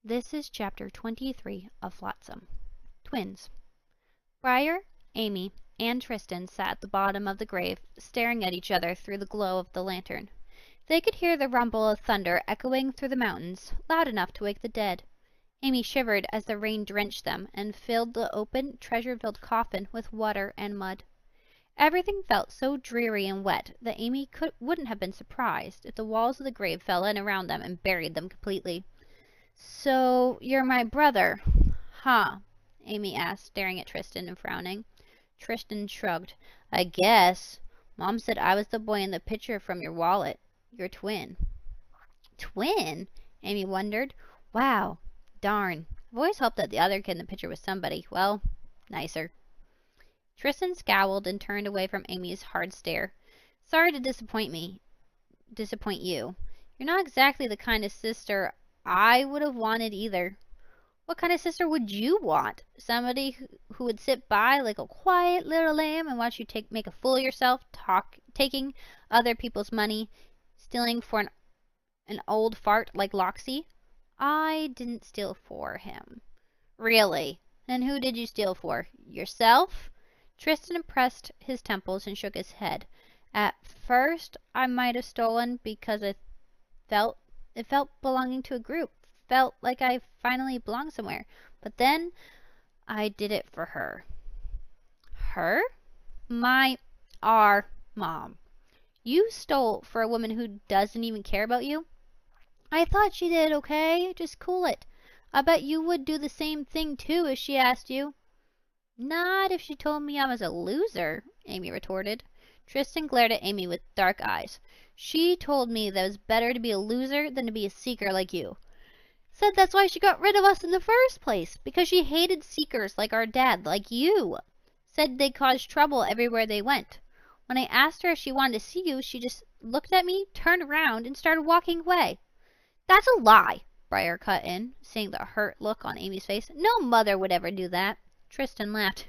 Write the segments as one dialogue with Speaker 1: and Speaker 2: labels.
Speaker 1: This is chapter 23 of Flotsam. Twins. Briar, Amy, and Tristan sat at the bottom of the grave, staring at each other through the glow of the lantern. They could hear the rumble of thunder echoing through the mountains, loud enough to wake the dead. Amy shivered as the rain drenched them and filled the open, treasure-filled coffin with water and mud. Everything felt so dreary and wet that Amy wouldn't have been surprised if the walls of the grave fell in around them and buried them completely. "So you're my brother, huh?" Amy asked, staring at Tristan and frowning. Tristan shrugged. "I guess. Mom said I was the boy in the picture from your wallet. Your twin." "Twin?" Amy wondered. "Wow. Darn. I've always hoped that the other kid in the picture was somebody, well, nicer." Tristan scowled and turned away from Amy's hard stare. "Sorry to disappoint you. You're not exactly the kind of sister I would have wanted either." "What kind of sister would you want? Somebody who would sit by like a quiet little lamb and watch you make a fool of yourself, taking other people's money, stealing for an old fart like Loxy?" "I didn't steal for him." "Really? Then who did you steal for? Yourself?" Tristan pressed his temples and shook his head. "At first I might have stolen because it felt belonging to a group. Felt like I finally belonged somewhere. But then I did it for her." "Her?" Our mom." "You stole for a woman who doesn't even care about you?" "I thought she did, okay? Just cool it. I bet you would do the same thing too if she asked you." "Not if she told me I was a loser," Amy retorted. Tristan glared at Amy with dark eyes. "She told me that it was better to be a loser than to be a seeker like you. Said that's why she got rid of us in the first place, because she hated seekers like our dad, like you. Said they caused trouble everywhere they went. When I asked her if she wanted to see you, she just looked at me, turned around, and started walking away." "That's a lie," Briar cut in, seeing the hurt look on Amy's face. "No mother would ever do that." Tristan laughed.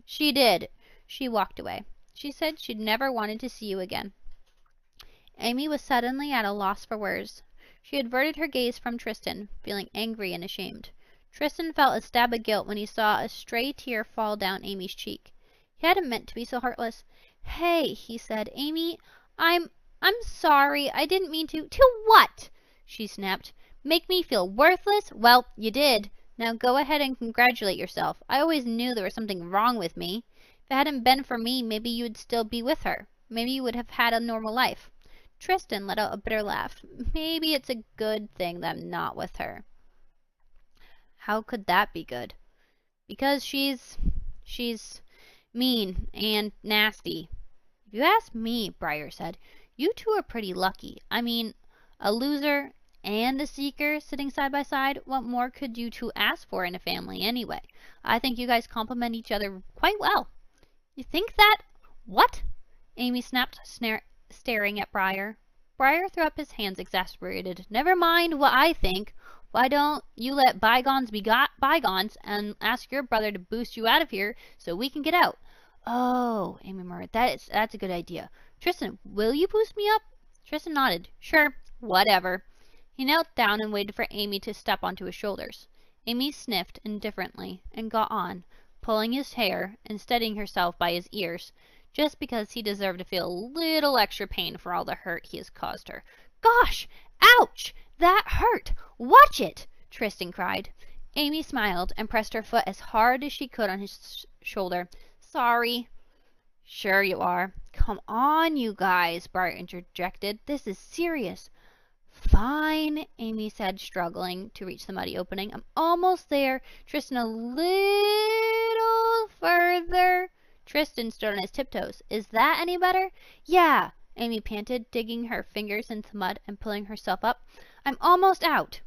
Speaker 1: "She did. She walked away. She said she'd never wanted to see you again." Amy was suddenly at a loss for words. She averted her gaze from Tristan, feeling angry and ashamed. Tristan felt a stab of guilt when he saw a stray tear fall down Amy's cheek. He hadn't meant to be so heartless. "Hey," he said. "Amy, I'm sorry. I didn't mean to." "To what?" she snapped. "Make me feel worthless? Well, you did. Now go ahead and congratulate yourself. I always knew there was something wrong with me. If it hadn't been for me, maybe you'd still be with her. Maybe you would have had a normal life." Tristan let out a bitter laugh. "Maybe it's a good thing that I'm not with her." "How could that be good?" "Because she's mean and nasty." "If you ask me," Briar said, "you two are pretty lucky. I mean, a loser and a seeker sitting side by side. What more could you two ask for in a family anyway? I think you guys complement each other quite well." "You think that?" "What?" Amy snapped, staring at Briar. Briar threw up his hands, exasperated. "Never mind what I think. Why don't you let bygones be bygones and ask your brother to boost you out of here so we can get out?" "Oh," Amy murmured. That's a good idea. Tristan, will you boost me up?" Tristan nodded. "Sure, whatever." He knelt down and waited for Amy to step onto his shoulders. Amy sniffed indifferently and got on, pulling his hair and steadying herself by his ears, just because he deserved to feel a little extra pain for all the hurt he has caused her. "Gosh! Ouch! That hurt! Watch it!" Tristan cried. Amy smiled and pressed her foot as hard as she could on his shoulder. "Sorry." "Sure you are." "Come on, you guys," Bart interjected. "This is serious." "Fine," Amy said, struggling to reach the muddy opening. "I'm almost there. Tristan, a little further." Tristan stood on his tiptoes. "Is that any better?" "Yeah," Amy panted, digging her fingers into the mud and pulling herself up. "I'm almost out."